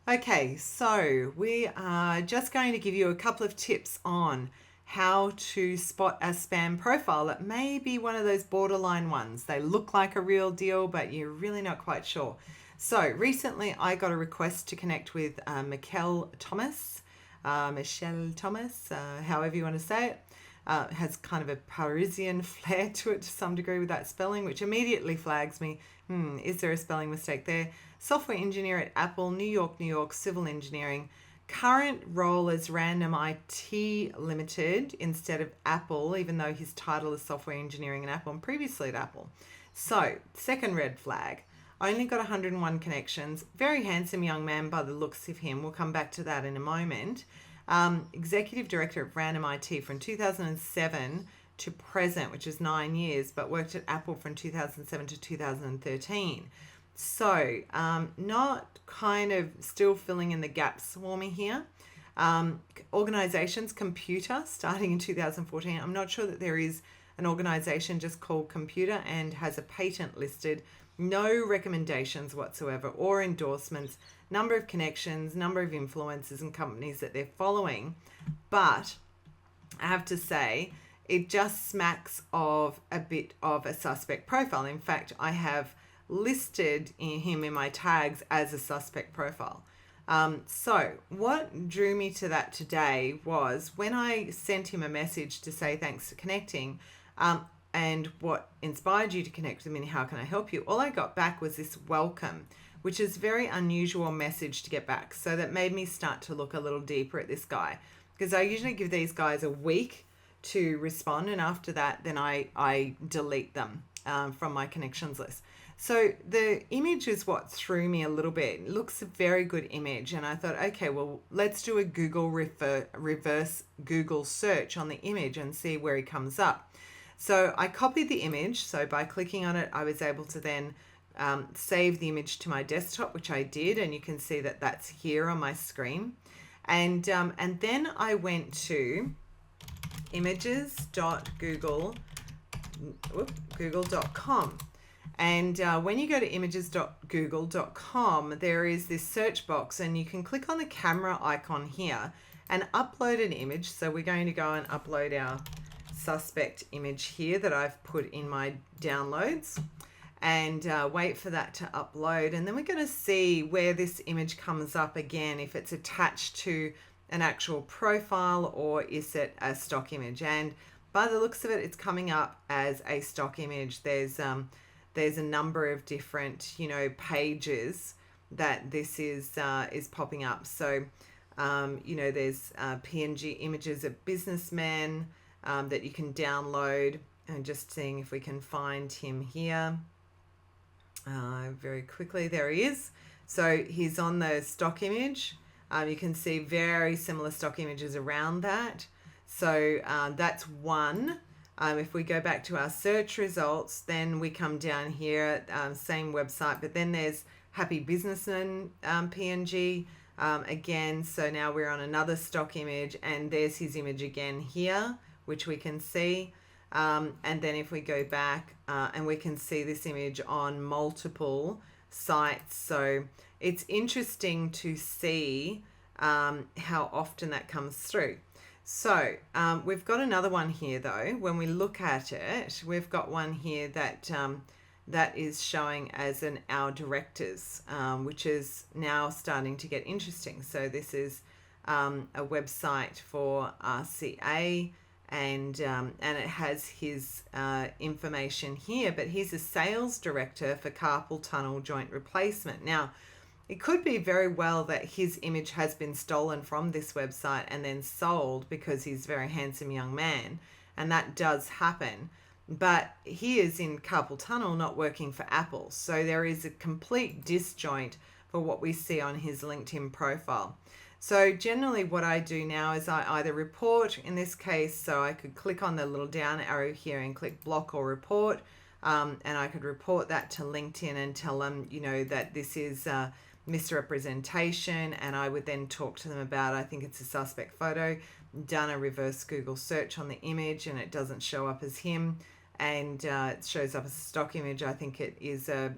Okay, so we are just going to give you a couple of tips on how to spot a spam profile that may be one of those borderline ones. They look like a real deal, but you're really not quite sure. So recently I got a request to connect with Michelle Thomas, however you want to say it. Has kind of a Parisian flair to it to some degree with that spelling, which immediately flags me. Is there a spelling mistake there? Software engineer at Apple, New York, New York, civil engineering. Current role as Random IT Limited instead of Apple, even though his title is software engineering at Apple and previously at Apple. So, second red flag. Only got 101 connections. Very handsome young man by the looks of him. We'll come back to that in a moment. Executive director of Random IT from 2007 to present, which is 9 years, but worked at Apple from 2007 to 2013. So, not kind of still filling in the gaps for me here. Organizations, Computer, starting in 2014. I'm not sure that there is an organization just called Computer and has a patent listed. No recommendations whatsoever or endorsements, number of connections, number of influencers and companies that they're following. But I have to say, it just smacks of a bit of a suspect profile. In fact, I have listed him in my tags as a suspect profile. So what drew me to that today was when I sent him a message to say thanks for connecting, and what inspired you to connect with me and how can I help you, all I got back was this welcome, which is a very unusual message to get back. So that made me start to look a little deeper at this guy, because I usually give these guys a week to respond, and after that then I delete them from my connections list. So the image is what threw me a little bit. It looks a very good image, and I thought, okay, well, let's do a reverse Google search on the image and see where he comes up. So I copied the image. So by clicking on it, I was able to then save the image to my desktop, which I did, and you can see that that's here on my screen. And then I went to images.google.com. And when you go to images.google.com, there is this search box, and you can click on the camera icon here and upload an image. So we're going to go and upload our suspect image here that I've put in my downloads, and wait for that to upload. And then we're going to see where this image comes up again, if it's attached to an actual profile or is it a stock image. And by the looks of it, it's coming up as a stock image. There's a number of different, pages that this is popping up. So, there's PNG images of businessmen that you can download, and just seeing if we can find him here very quickly. There he is. So he's on the stock image. You can see very similar stock images around that. So that's one. If we go back to our search results, then we come down here, same website, but then there's Happy Businessman PNG again. So now we're on another stock image, and there's his image again here, which we can see. And then if we go back and we can see this image on multiple sites. So it's interesting to see how often that comes through. So we've got another one here though. When we look at it, we've got one here that that is showing as an Our Directors, which is now starting to get interesting. So this is a website for RCA, and it has his information here, but he's a sales director for carpal tunnel joint replacement. Now, it could be very well that his image has been stolen from this website and then sold because he's a very handsome young man, and that does happen. But he is in carpal tunnel, not working for Apple. So there is a complete disjoint for what we see on his LinkedIn profile. So generally what I do now is I either report, in this case, so I could click on the little down arrow here and click block or report, and I could report that to LinkedIn and tell them, that this is misrepresentation, and I would then talk to them about, I think it's a suspect photo, done a reverse Google search on the image and it doesn't show up as him, and it shows up as a stock image. I think it is a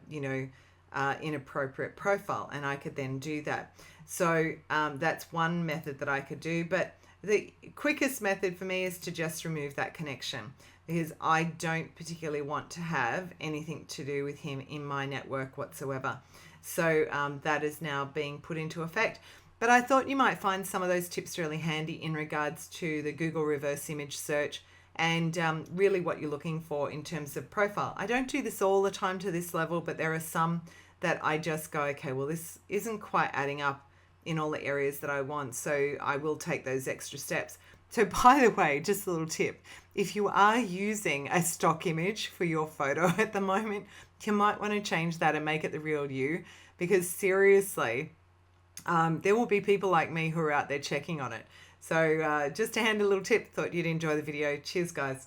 inappropriate profile, and I could then do that. So that's one method that I could do, but the quickest method for me is to just remove that connection, because I don't particularly want to have anything to do with him in my network whatsoever. So that is now being put into effect. But I thought you might find some of those tips really handy in regards to the Google reverse image search and really what you're looking for in terms of profile. I don't do this all the time to this level, but there are some that I just go, okay, well, this isn't quite adding up in all the areas that I want, so I will take those extra steps. So by the way, just a little tip, if you are using a stock image for your photo at the moment, you might want to change that and make it the real you, because seriously, there will be people like me who are out there checking on it. So just a handy little tip, thought you'd enjoy the video. Cheers, guys.